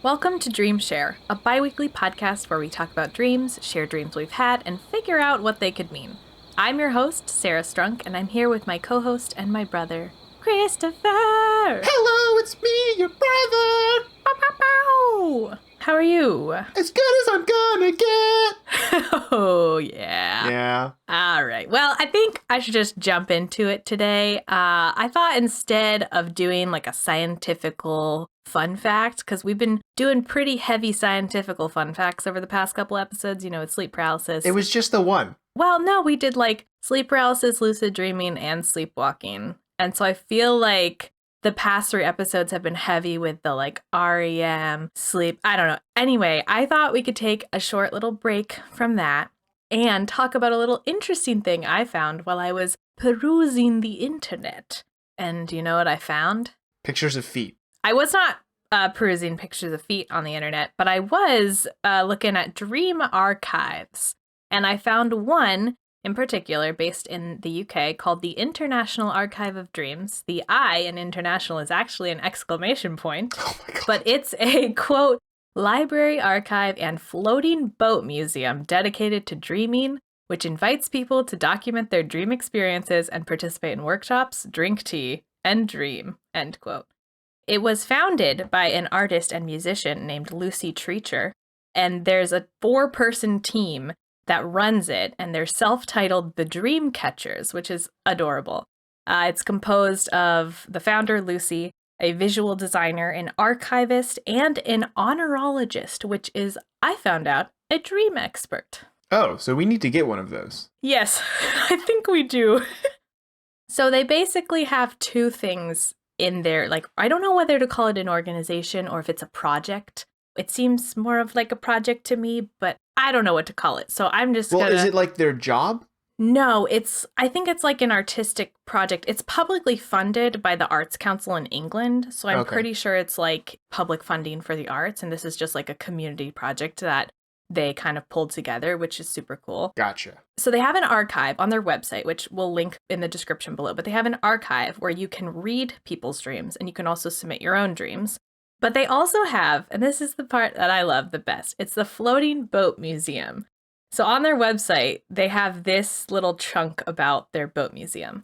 Welcome to DreamShare, a bi-weekly podcast where we talk about dreams, share dreams we've had, and figure out what they could mean. I'm your host, Sarah Strunk, and I'm here with my co-host and my brother, Christopher! Hello, it's me, your brother! Bow, bow, bow. How are you? As good as I'm gonna get! Oh, yeah. Yeah. All right. Well, I think I should just jump into it today. I thought instead of doing like a scientifical fun fact, because we've been doing pretty heavy scientifical fun facts over the past couple episodes, with sleep paralysis. It was just the one. Well, no, we did like sleep paralysis, lucid dreaming, and sleepwalking. And so I feel like the past 3 episodes have been heavy with the like REM, sleep. I don't know. Anyway, I thought we could take a short little break from that and talk about a little interesting thing I found while I was perusing the internet. And you know what I found? Pictures of feet. I was not perusing pictures of feet on the internet, but I was looking at dream archives. And I found one in particular based in the UK called the International Archive of Dreams. The I in international is actually an exclamation point. Oh my god. But it's a, quote, library, archive, and floating boat museum dedicated to dreaming, which invites people to document their dream experiences and participate in workshops, drink tea, and dream, end quote. It was founded by an artist and musician named Lucy Treacher, and there's a 4-person team that runs it, and they're self-titled The Dream Catchers, which is adorable. It's composed of the founder, Lucy, a visual designer, an archivist, and an honorologist, which is, I found out, a dream expert. Oh, so we need to get one of those. Yes, I think we do. So they basically have 2 things in there. Like, I don't know whether to call it an organization or if it's a project. It seems more of like a project to me, but I don't know what to call it. So I'm just Well, is it like their job? No, I think it's like an artistic project. It's publicly funded by the Arts Council in England. So I'm pretty sure it's like public funding for the arts. And this is just like a community project that they kind of pulled together, which is super cool. Gotcha. So they have an archive on their website, which we'll link in the description below. But they have an archive where you can read people's dreams and you can also submit your own dreams. But they also have, and this is the part that I love the best, it's the Floating Boat Museum. So on their website, they have this little chunk about their boat museum.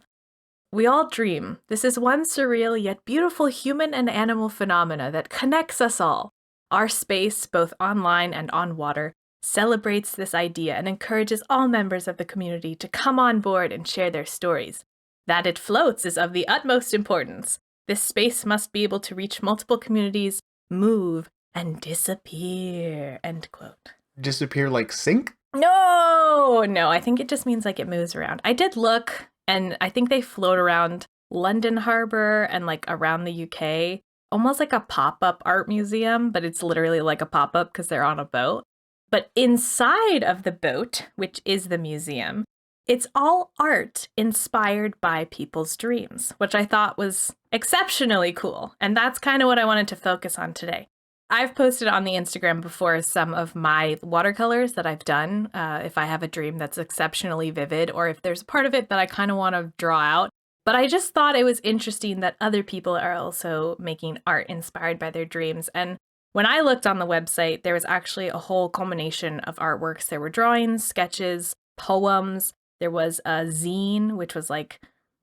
We all dream. This is one surreal yet beautiful human and animal phenomena that connects us all. Our space, both online and on water, celebrates this idea and encourages all members of the community to come on board and share their stories. That it floats is of the utmost importance. This space must be able to reach multiple communities, move, and disappear, end quote. Disappear like sink? No, I think it just means like it moves around. I did look, and I think they float around London Harbor and like around the UK, almost like a pop-up art museum, but it's literally like a pop-up because they're on a boat. But inside of the boat, which is the museum, it's all art inspired by people's dreams, which I thought was exceptionally cool. And that's kind of what I wanted to focus on today. I've posted on the Instagram before some of my watercolors that I've done, if I have a dream that's exceptionally vivid, or if there's a part of it that I kind of want to draw out. But I just thought it was interesting that other people are also making art inspired by their dreams. And when I looked on the website, there was actually a whole culmination of artworks. There were drawings, sketches, poems. There was a zine, which was like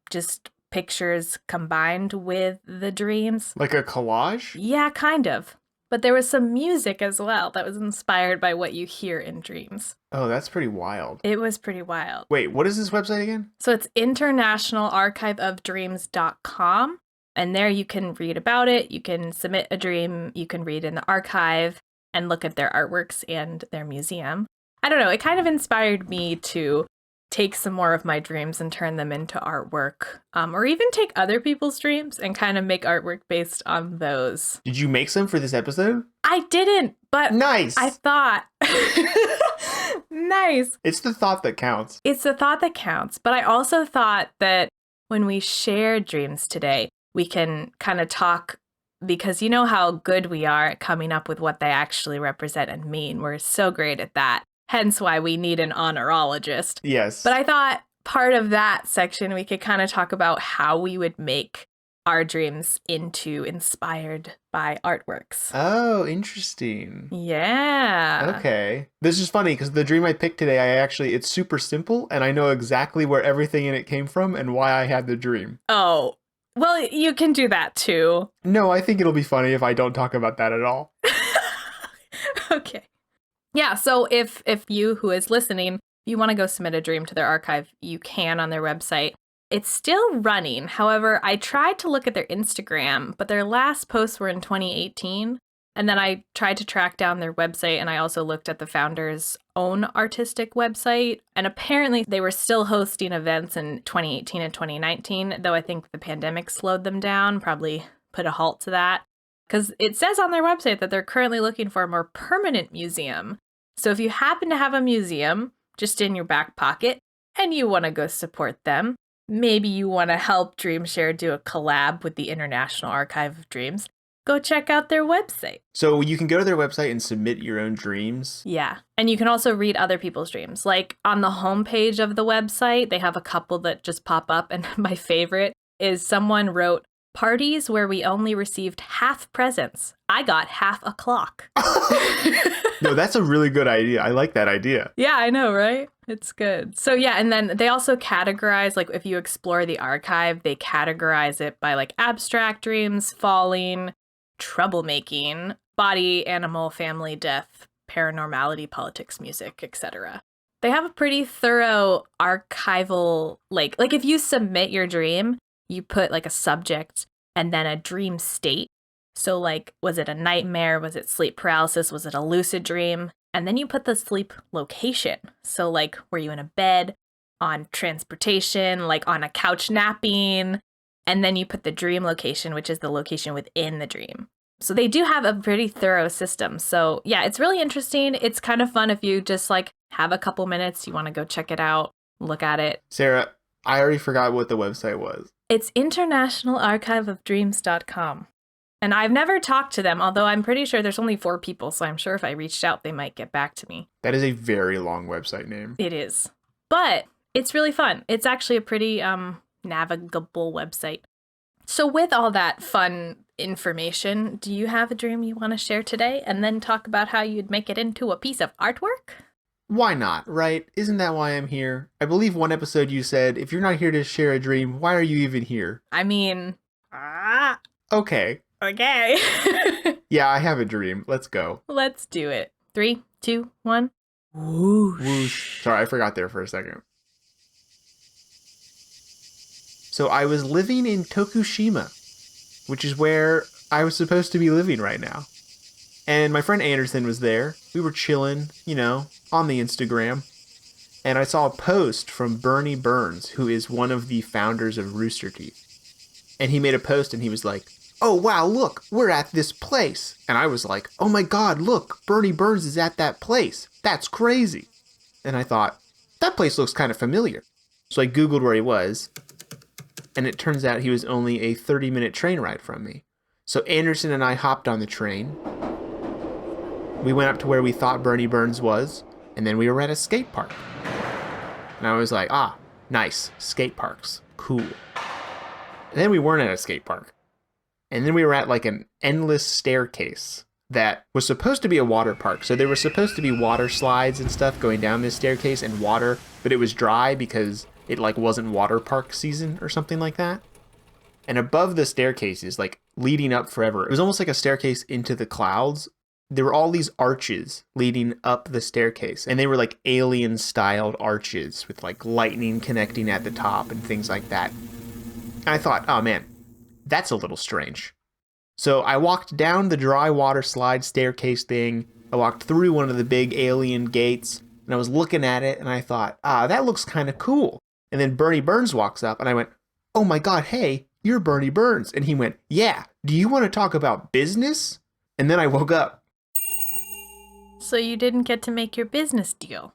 just pictures combined with the dreams. Like a collage? Yeah, kind of. But there was some music as well that was inspired by what you hear in dreams. Oh, that's pretty wild. It was pretty wild. Wait, what is this website again? So it's internationalarchiveofdreams.com. And there you can read about it. You can submit a dream. You can read in the archive and look at their artworks and their museum. I don't know. It kind of inspired me to take some more of my dreams and turn them into artwork, or even take other people's dreams and kind of make artwork based on those. Did you make some for this episode? I didn't, but nice. I thought. Nice. It's the thought that counts. It's the thought that counts. But I also thought that when we share dreams today, we can kind of talk, because you know how good we are at coming up with what they actually represent and mean. We're so great at that. Hence why we need an honorologist. Yes. But I thought part of that section, we could kind of talk about how we would make our dreams into inspired by artworks. Oh, interesting. Yeah. Okay. This is funny because the dream I picked today, it's super simple and I know exactly where everything in it came from and why I had the dream. Oh, well, you can do that too. No, I think it'll be funny if I don't talk about that at all. Okay. Yeah, so if you who is listening, if you want to go submit a dream to their archive, you can on their website. It's still running. However, I tried to look at their Instagram, but their last posts were in 2018. And then I tried to track down their website, and I also looked at the founder's own artistic website. And apparently they were still hosting events in 2018 and 2019, though I think the pandemic slowed them down, probably put a halt to that. Because it says on their website that they're currently looking for a more permanent museum. So if you happen to have a museum just in your back pocket and you want to go support them, maybe you want to help DreamShare do a collab with the International Archive of Dreams, go check out their website. So you can go to their website and submit your own dreams? Yeah. And you can also read other people's dreams. Like on the homepage of the website, they have a couple that just pop up. And my favorite is someone wrote, "Parties where we only received half presents. I got half a clock." No, that's a really good idea. I like that idea. Yeah, I know, right? It's good. So yeah, and then they also categorize, like if you explore the archive, they categorize it by like abstract dreams, falling, troublemaking, body, animal, family, death, paranormality, politics, music, etc. They have a pretty thorough archival, like if you submit your dream, you put like a subject and then a dream state. So like, was it a nightmare? Was it sleep paralysis? Was it a lucid dream? And then you put the sleep location. So like, were you in a bed, on transportation, like on a couch napping? And then you put the dream location, which is the location within the dream. So they do have a pretty thorough system. So yeah, it's really interesting. It's kind of fun if you just like have a couple minutes, you want to go check it out, look at it. Sarah, I already forgot what the website was. It's internationalarchiveofdreams.com. And I've never talked to them, although I'm pretty sure there's only 4 people, so I'm sure if I reached out, they might get back to me. That is a very long website name. It is. But it's really fun. It's actually a pretty navigable website. So with all that fun information, do you have a dream you want to share today and then talk about how you'd make it into a piece of artwork? Why not, right? Isn't that why I'm here? I believe one episode you said, if you're not here to share a dream, why are you even here? I mean, Okay. Okay. Yeah, I have a dream. Let's go. Let's do it. 3, 2, 1. Whoosh. Whoosh. Sorry, I forgot there for a second. So I was living in Tokushima, which is where I was supposed to be living right now. And my friend Anderson was there. We were chilling, on the Instagram. And I saw a post from Bernie Burns, who is one of the founders of Rooster Teeth. And he made a post and he was like, "Oh, wow, look, we're at this place." And I was like, "Oh my God, look, Bernie Burns is at that place. That's crazy." And I thought, that place looks kind of familiar. So I Googled where he was. And it turns out he was only a 30-minute train ride from me. So Anderson and I hopped on the train. We went up to where we thought Bernie Burns was. And then we were at a skate park. And I was like, nice, skate parks, cool. And then we weren't at a skate park. And then we were at like an endless staircase that was supposed to be a water park. So there were supposed to be water slides and stuff going down this staircase and water, but it was dry because it like wasn't water park season or something like that. And above the staircases, like leading up forever, it was almost like a staircase into the clouds. There were all these arches leading up the staircase, and they were like alien styled arches with like lightning connecting at the top and things like that. And I thought, oh man, that's a little strange. So I walked down the dry water slide staircase thing. I walked through one of the big alien gates, and I was looking at it, and I thought, that looks kind of cool. And then Bernie Burns walks up, and I went, "Oh my God, hey, you're Bernie Burns." And he went, "Yeah, do you want to talk about business?" And then I woke up. So you didn't get to make your business deal.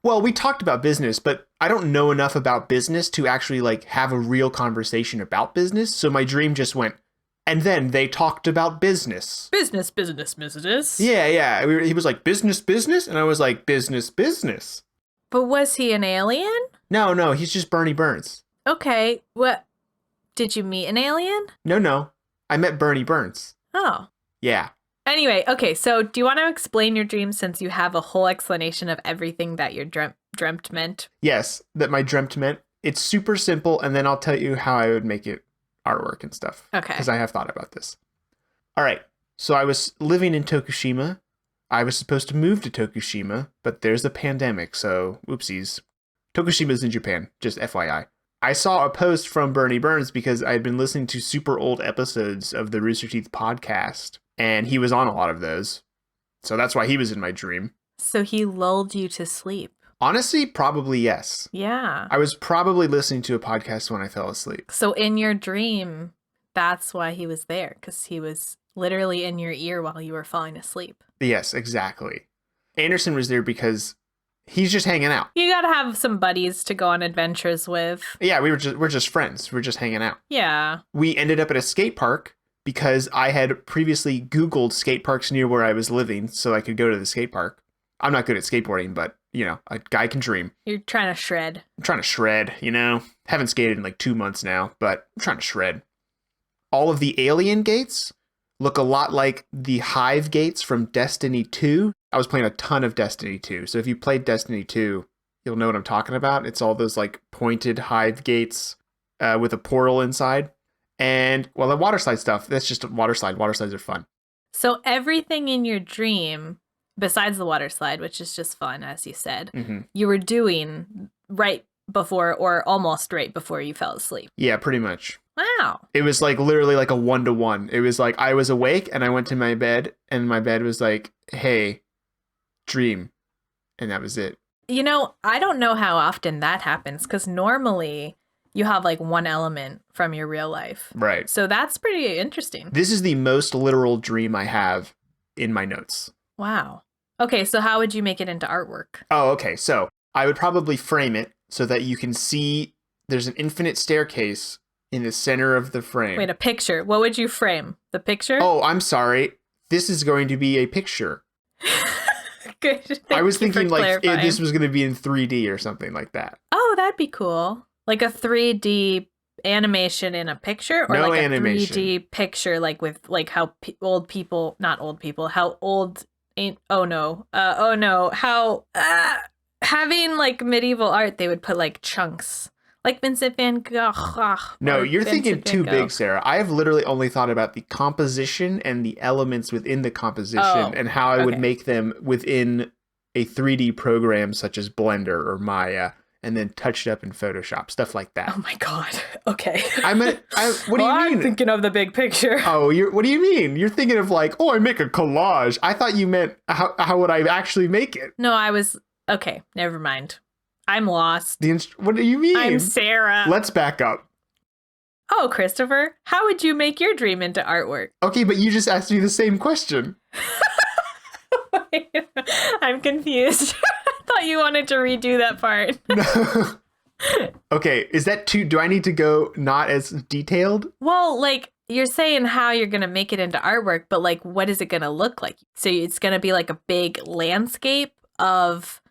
Well, we talked about business, but I don't know enough about business to actually like have a real conversation about business. So my dream just went, and then they talked about business. Business. Yeah. He was like, business? And I was like, business. But was he an alien? No, he's just Bernie Burns. Okay, what? Did you meet an alien? No. I met Bernie Burns. Oh. Yeah. Anyway, okay, so do you want to explain your dream since you have a whole explanation of everything that your dreamt meant? Yes, that my dreamt meant. It's super simple, and then I'll tell you how I would make it artwork and stuff. Okay. Because I have thought about this. All right. So I was living in Tokushima. I was supposed to move to Tokushima, but there's a pandemic, so whoopsies. Tokushima's in Japan, just FYI. I saw a post from Bernie Burns because I had been listening to super old episodes of the Rooster Teeth podcast, and he was on a lot of those. So that's why he was in my dream. So he lulled you to sleep. Honestly, probably yes. Yeah. I was probably listening to a podcast when I fell asleep. So in your dream, that's why he was there, because he was literally in your ear while you were falling asleep. Yes, exactly. Anderson was there because he's just hanging out. You gotta have some buddies to go on adventures with. Yeah, we're just friends. We're just hanging out. Yeah. We ended up at a skate park because I had previously Googled skate parks near where I was living so I could go to the skate park. I'm not good at skateboarding, but, you know, a guy can dream. You're trying to shred. I'm trying to shred, you know? Haven't skated in like 2 months now, but I'm trying to shred. All of the alien gates look a lot like the Hive gates from Destiny 2. I was playing a ton of Destiny 2, so if you played Destiny 2, you'll know what I'm talking about. It's all those like pointed Hive gates with a portal inside. And, well, the water slide stuff, that's just a water slide. Water slides are fun. So everything in your dream, besides the water slide, which is just fun, as you said, you were doing right before or almost right before you fell asleep. Yeah, pretty much. Wow. It was like literally like a 1-to-1. It was like I was awake and I went to my bed and my bed was like, hey, dream. And that was it. You know, I don't know how often that happens because normally you have like one element from your real life. Right. So that's pretty interesting. This is the most literal dream I have in my notes. Wow. Okay, so how would you make it into artwork? Oh, okay. So I would probably frame it so that you can see there's an infinite staircase in the center of the frame. Wait, a picture. What would you frame? The picture? Oh, I'm sorry. This is going to be a picture. Good. I was thinking like clarifying. this was going to be in 3D or something like that. Oh, that'd be cool. Like a 3D animation in a picture, or No like animation. a 3D picture, like with like how old people, not old people, how old ain't. Oh no. How having like medieval art, they would put like chunks. Like Vincent van Gogh. No, or you're Vincent thinking van too Gogh. big, Sarah. I have literally only thought about the composition and the elements within the composition and how I would okay. make them within a 3D program such as Blender or Maya and then touch it up in Photoshop, stuff like that. Oh my god. Okay. What do you mean? I'm thinking of the big picture. Oh, what do you mean? You're thinking of like, oh, I make a collage. I thought you meant how would I actually make it? No, I was okay. Never mind. I'm lost. What do you mean? I'm Sarah. Let's back up. Oh, Christopher, how would you make your dream into artwork? Okay, but you just asked me the same question. I'm confused. I thought you wanted to redo that part. No. Okay, is that too... Do I need to go not as detailed? Well, like, you're saying how you're going to make it into artwork, but, like, what is it going to look like? So it's going to be, like, a big landscape of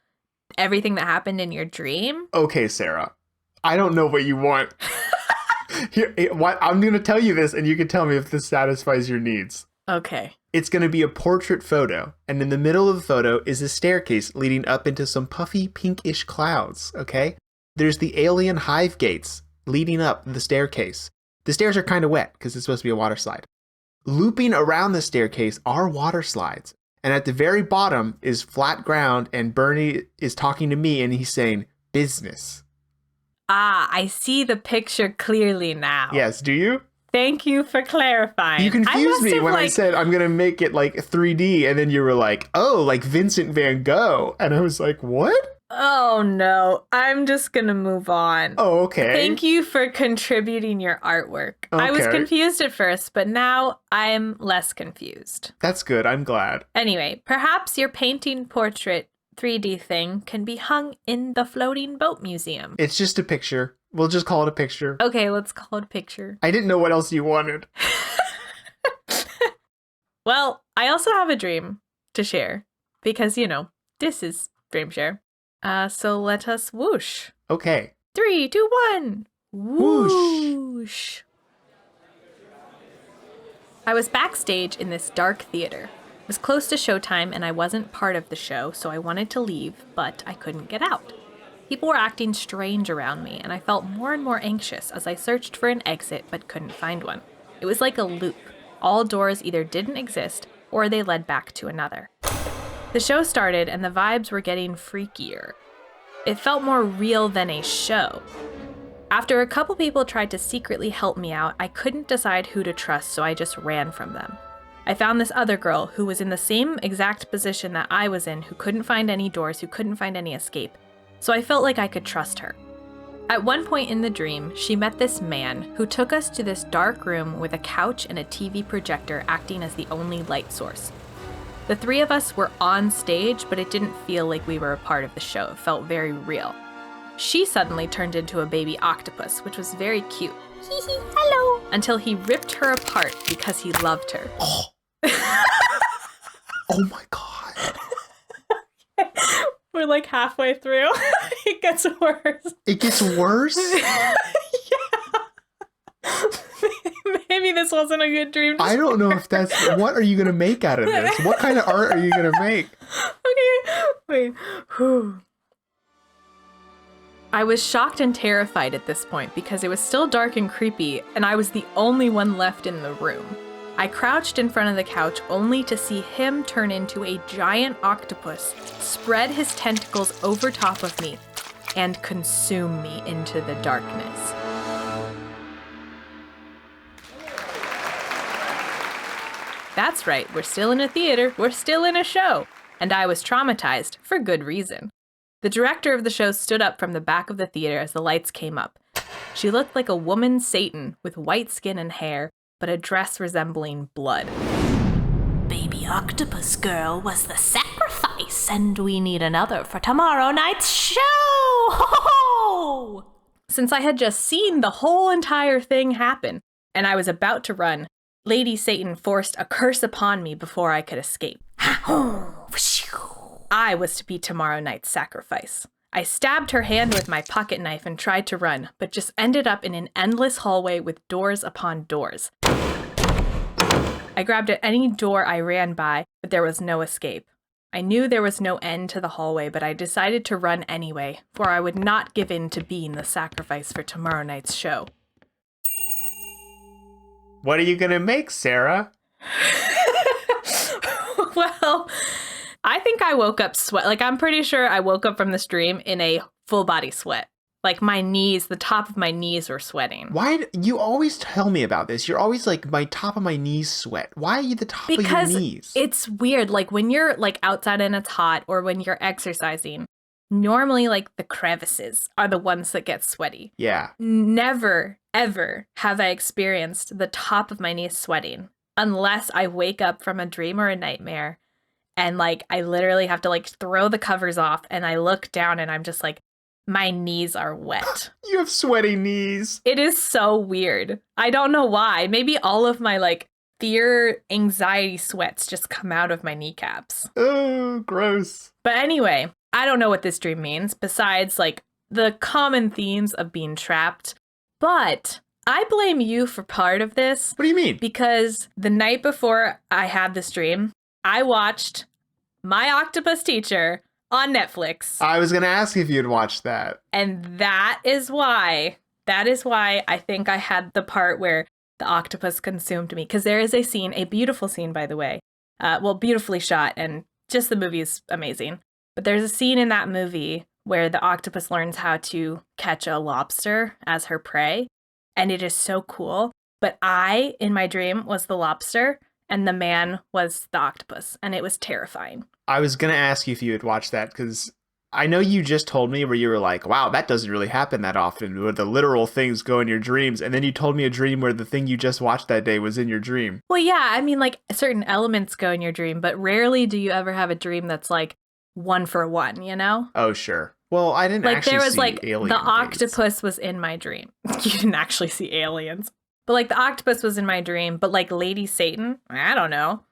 everything that happened in your dream? Okay, Sarah. I don't know what you want. Here, I'm going to tell you this, and you can tell me if this satisfies your needs. Okay. It's going to be a portrait photo, and in the middle of the photo is a staircase leading up into some puffy pinkish clouds, okay? There's the alien hive gates leading up the staircase. The stairs are kind of wet because it's supposed to be a water slide. Looping around the staircase are water slides, and at the very bottom is flat ground, and Bernie is talking to me, and he's saying, business. Ah, I see the picture clearly now. Yes, do you? Thank you for clarifying. You confused me when I said I'm going to make it like 3D, and then you were like, oh, like Vincent van Gogh. And I was like, what? Oh, no. I'm just going to move on. Oh, okay. Thank you for contributing your artwork. I was Okay. confused at first, but now I'm less confused. That's good. I'm glad. Anyway, perhaps your painting portrait 3D thing can be hung in the floating boat museum. It's just a picture. We'll just call it a picture. Okay, let's call it a picture. I didn't know what else you wanted. Well, I also have a dream to share because, you know, this is DreamShare. So let us whoosh. Okay. 3, 2, 1. Whoosh. Whoosh. I was backstage in this dark theater. It was close to showtime and I wasn't part of the show, so I wanted to leave, but I couldn't get out. People were acting strange around me, and I felt more and more anxious as I searched for an exit but couldn't find one. It was like a loop. All doors either didn't exist or they led back to another. The show started and the vibes were getting freakier. It felt more real than a show. After a couple people tried to secretly help me out, I couldn't decide who to trust, so I just ran from them. I found this other girl who was in the same exact position that I was in, who couldn't find any doors, who couldn't find any escape. So I felt like I could trust her. At one point in the dream, she met this man who took us to this dark room with a couch and a TV projector acting as the only light source. The three of us were on stage, but it didn't feel like we were a part of the show. It felt very real. She suddenly turned into a baby octopus, which was very cute. Hee hee, hello! Until he ripped her apart because he loved her. Oh, oh my God. We're like halfway through. It gets worse. It gets worse? Yeah. Maybe this wasn't a good dream. I don't know if that's... What are you going to make out of this? What kind of art are you going to make? Okay, wait. Whew. I was shocked and terrified at this point because it was still dark and creepy, and I was the only one left in the room. I crouched in front of the couch only to see him turn into a giant octopus, spread his tentacles over top of me, and consume me into the darkness. That's right, we're still in a theater, we're still in a show, and I was traumatized, for good reason. The director of the show stood up from the back of the theater as the lights came up. She looked like a woman Satan with white skin and hair, but a dress resembling blood. Baby octopus girl was the sacrifice, and we need another for tomorrow night's show! Ho-ho-ho! Since I had just seen the whole entire thing happen, and I was about to run, Lady Satan forced a curse upon me before I could escape. I was to be tomorrow night's sacrifice. I stabbed her hand with my pocket knife and tried to run, but just ended up in an endless hallway with doors upon doors. I grabbed at any door I ran by, but there was no escape. I knew there was no end to the hallway, but I decided to run anyway, for I would not give in to being the sacrifice for tomorrow night's show. What are you going to make, Sarah? Well, I think I woke up I'm pretty sure I woke up from this dream in a full body sweat. Like my knees, the top of my knees were sweating. Why? You always tell me about this. You're always like, my top of my knees sweat. Why are you the top of your knees? Because it's weird. Like when you're like outside and it's hot or when you're exercising, normally like the crevices are the ones that get sweaty. Yeah. Never, ever have I experienced the top of my knees sweating unless I wake up from a dream or a nightmare. And like, I literally have to like throw the covers off and I look down and I'm just like, my knees are wet. You have sweaty knees. It is so weird. I don't know why. Maybe all of my like fear, anxiety sweats just come out of my kneecaps. Oh, gross. But anyway, I don't know what this dream means besides like the common themes of being trapped. But I blame you for part of this. What do you mean? Because the night before I had this dream, I watched My Octopus Teacher on Netflix. I was going to ask if you'd watched that. And that is why I think I had the part where the octopus consumed me. Because there is a scene, a beautiful scene, by the way. Beautifully shot, and just the movie is amazing. But there's a scene in that movie where the octopus learns how to catch a lobster as her prey. And it is so cool. But I, in my dream, was the lobster. And the man was the octopus, and it was terrifying. I was going to ask you if you had watched that, because I know you just told me where you were like, wow, that doesn't really happen that often, where the literal things go in your dreams, and then you told me a dream where the thing you just watched that day was in your dream. Well, yeah, I mean, like, certain elements go in your dream, but rarely do you ever have a dream that's, like, one for one, you know? Oh, sure. Well, I didn't like, actually there was, see like, alien the things. octopus was in my dream. You didn't actually see aliens. But, like, the octopus was in my dream, but, like, Lady Satan, I don't know.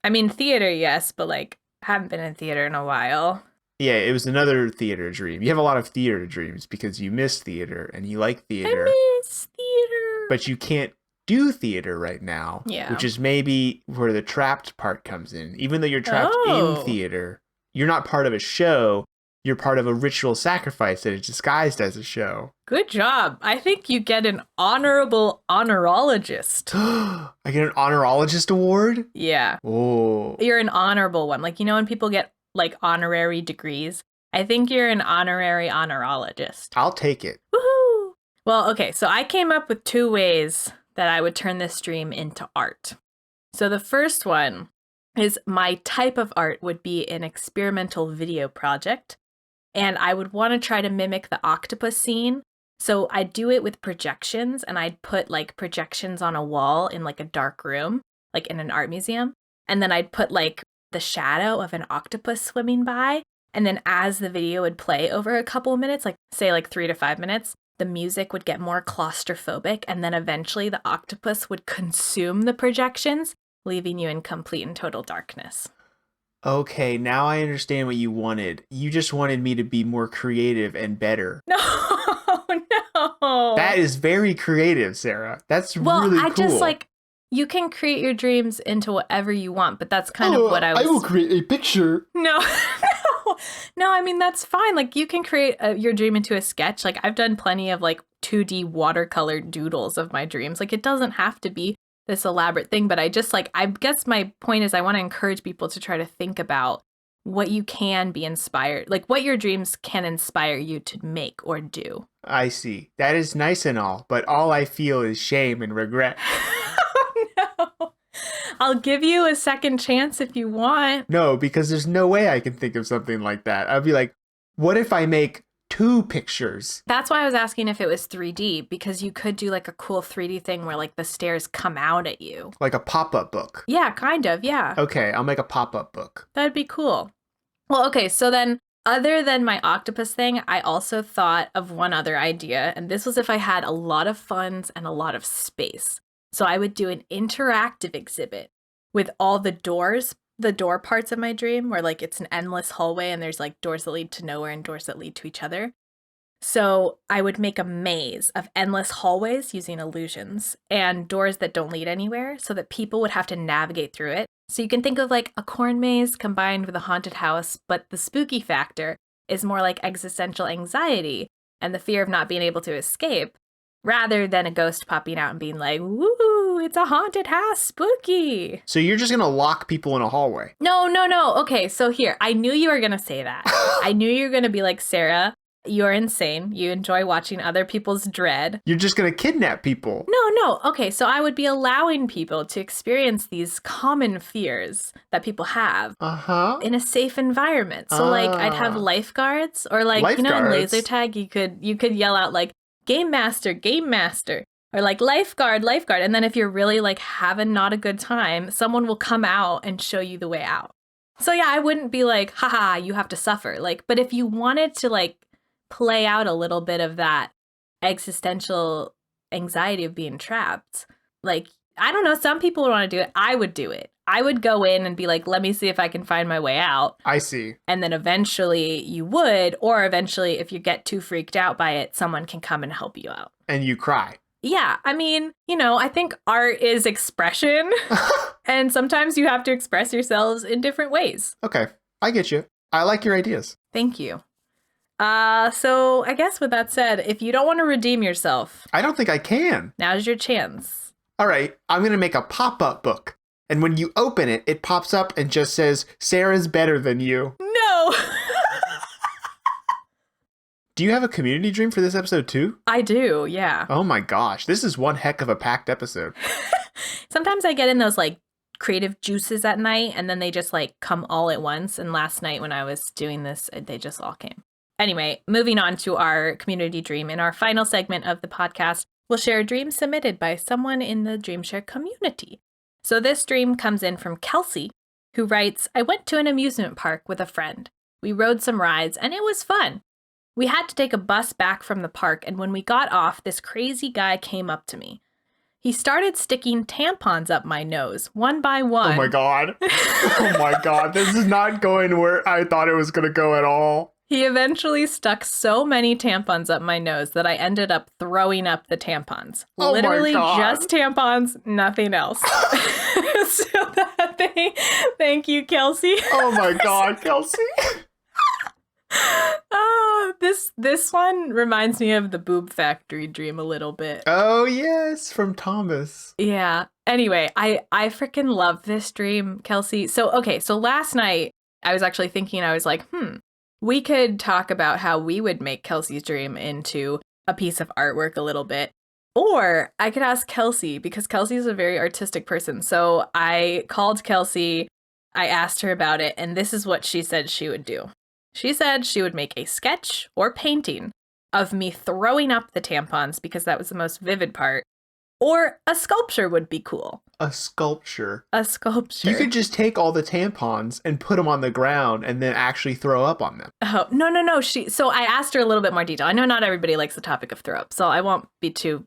I mean, theater, yes, but, like, haven't been in theater in a while. Yeah, it was another theater dream. You have a lot of theater dreams because you miss theater and you like theater. I miss theater. But you can't do theater right now, Yeah. which is maybe where the trapped part comes in. Even though you're trapped in theater, you're not part of a show. You're part of a ritual sacrifice that is disguised as a show. Good job. I think you get an honorable honorologist. I get an honorologist award? Yeah. Oh. You're an honorable one. Like, you know when people get like honorary degrees? I think you're an honorary honorologist. I'll take it. Woohoo! Well, okay, so I came up with 2 ways that I would turn this dream into art. So the first one is my type of art would be an experimental video project. And I would want to try to mimic the octopus scene. So I'd do it with projections, and I'd put like projections on a wall in like a dark room, like in an art museum. And then I'd put like the shadow of an octopus swimming by. And then as the video would play over a couple of minutes, like say like 3 to 5 minutes, the music would get more claustrophobic. And then eventually the octopus would consume the projections, leaving you in complete and total darkness. Okay, now I understand what you wanted. You just wanted me to be more creative and better. No, no. That is very creative, Sarah. That's really cool. Well, I just like, you can create your dreams into whatever you want, but that's kind of what I was... I will create a picture. No, no, I mean, that's fine. Like, you can create your dream into a sketch. Like, I've done plenty of like 2D watercolor doodles of my dreams. Like, it doesn't have to be this elaborate thing, but I just like, I guess my point is I want to encourage people to try to think about what you can be inspired, like what your dreams can inspire you to make or do. I see. That is nice and all, but all I feel is shame and regret. Oh, no. I'll give you a second chance if you want. No, because there's no way I can think of something like that. I'd be like, what if I make 2 pictures? That's why I was asking if it was 3D, because you could do like a cool 3D thing where like the stairs come out at you. Like a pop-up book. Yeah, kind of, yeah. Okay, I'll make a pop-up book. That'd be cool. Well, okay, so then other than my octopus thing, I also thought of one other idea, and this was if I had a lot of funds and a lot of space. So I would do an interactive exhibit with all the doors, the door parts of my dream, where like it's an endless hallway and there's like doors that lead to nowhere and doors that lead to each other. So I would make a maze of endless hallways using illusions and doors that don't lead anywhere so that people would have to navigate through it. So you can think of like a corn maze combined with a haunted house, but the spooky factor is more like existential anxiety and the fear of not being able to escape, rather than a ghost popping out and being like, woo, it's a haunted house, spooky. So you're just going to lock people in a hallway? No. Okay, so here, I knew you were going to say that. I knew you were going to be like, Sarah, you're insane. You enjoy watching other people's dread. You're just going to kidnap people. No. Okay, so I would be allowing people to experience these common fears that people have in a safe environment. So like I'd have lifeguards, or like, you know, in laser tag, you could yell out like, game master, or like lifeguard. And then if you're really like having not a good time, someone will come out and show you the way out. So yeah, I wouldn't be like, haha, you have to suffer. Like, but if you wanted to like play out a little bit of that existential anxiety of being trapped, like, I don't know, some people would want to do it. I would do it. I would go in and be like, let me see if I can find my way out. I see. And then eventually you would, or eventually if you get too freaked out by it, someone can come and help you out. And you cry. Yeah, I mean, you know, I think art is expression. And sometimes you have to express yourselves in different ways. Okay, I get you. I like your ideas. Thank you. So I guess with that said, if you don't want to redeem yourself, I don't think I can. Now's your chance. All right, I'm going to make a pop-up book. And when you open it, it pops up and just says, Sarah's better than you. No. Do you have a community dream for this episode too? I do, yeah. Oh my gosh, this is one heck of a packed episode. Sometimes I get in those like creative juices at night and then they just like come all at once. And last night when I was doing this, they just all came. Anyway, moving on to our community dream. In our final segment of the podcast, we'll share a dream submitted by someone in the DreamShare community. So this dream comes in from Kelsey, who writes, I went to an amusement park with a friend. We rode some rides and it was fun. We had to take a bus back from the park, and when we got off, this crazy guy came up to me. He started sticking tampons up my nose, one by one. Oh my God. Oh my God. This is not going where I thought it was going to go at all. He eventually stuck so many tampons up my nose that I ended up throwing up the tampons. Oh my Literally God. just tampons, nothing else. Thank you, Kelsey. Oh my God, Kelsey. Oh, this one reminds me of the Boob Factory dream a little bit. Oh yes, from Thomas. Yeah. Anyway, I freaking love this dream, Kelsey. So last night I was actually thinking, I was like, we could talk about how we would make Kelsey's dream into a piece of artwork a little bit. Or I could ask Kelsey, because Kelsey's a very artistic person. So I called Kelsey, I asked her about it, and this is what she said she would do. She said she would make a sketch or painting of me throwing up the tampons, because that was the most vivid part. Or a sculpture would be cool. A sculpture. A sculpture. You could just take all the tampons and put them on the ground and then actually throw up on them. Oh, no. So I asked her a little bit more detail. I know not everybody likes the topic of throw up, so I won't be too,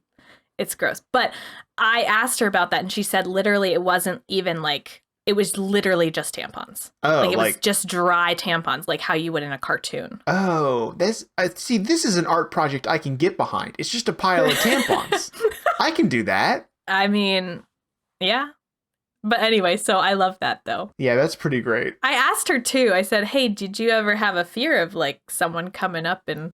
it's gross. But I asked her about that, and she said literally it wasn't even like, it was literally just tampons. Oh, it was just dry tampons, like how you would in a cartoon. Oh, this is an art project I can get behind. It's just a pile of tampons. I can do that. I mean, yeah. But anyway, so I love that though. Yeah, that's pretty great. I asked her too. I said, hey, did you ever have a fear of like someone coming up and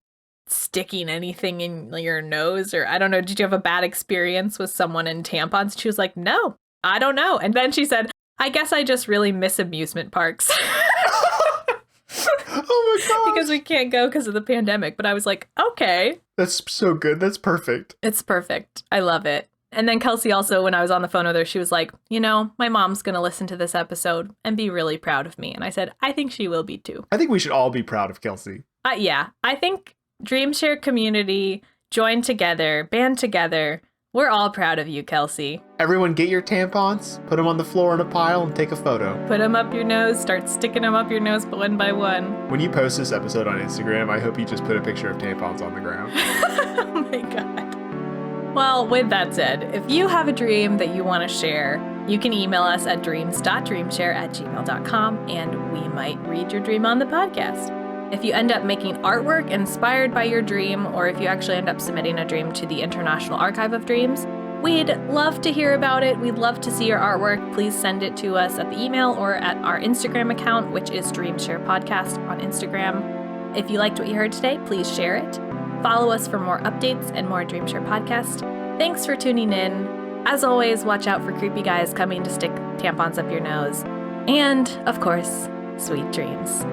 sticking anything in your nose? Or I don't know, did you have a bad experience with someone in tampons? She was like, no, I don't know. And then she said, I guess I just really miss amusement parks. Oh my God. Because we can't go because of the pandemic. But I was like, okay. That's so good. That's perfect. It's perfect. I love it. And then Kelsey also, when I was on the phone with her, she was like, you know, my mom's going to listen to this episode and be really proud of me. And I said, I think she will be too. I think we should all be proud of Kelsey. Yeah, I think DreamShare community, join together, band together. We're all proud of you, Kelsey. Everyone get your tampons, put them on the floor in a pile, and take a photo. Put them up your nose, start sticking them up your nose one by one. When you post this episode on Instagram, I hope you just put a picture of tampons on the ground. Oh my God. Well, with that said, if you have a dream that you want to share, you can email us at dreams.dreamshare@gmail.com and we might read your dream on the podcast. If you end up making artwork inspired by your dream, or if you actually end up submitting a dream to the International Archive of Dreams, we'd love to hear about it. We'd love to see your artwork. Please send it to us at the email or at our Instagram account, which is DreamShare Podcast on Instagram. If you liked what you heard today, please share it. Follow us for more updates and more DreamShare podcast. Thanks for tuning in. As always, watch out for creepy guys coming to stick tampons up your nose. And, of course, sweet dreams.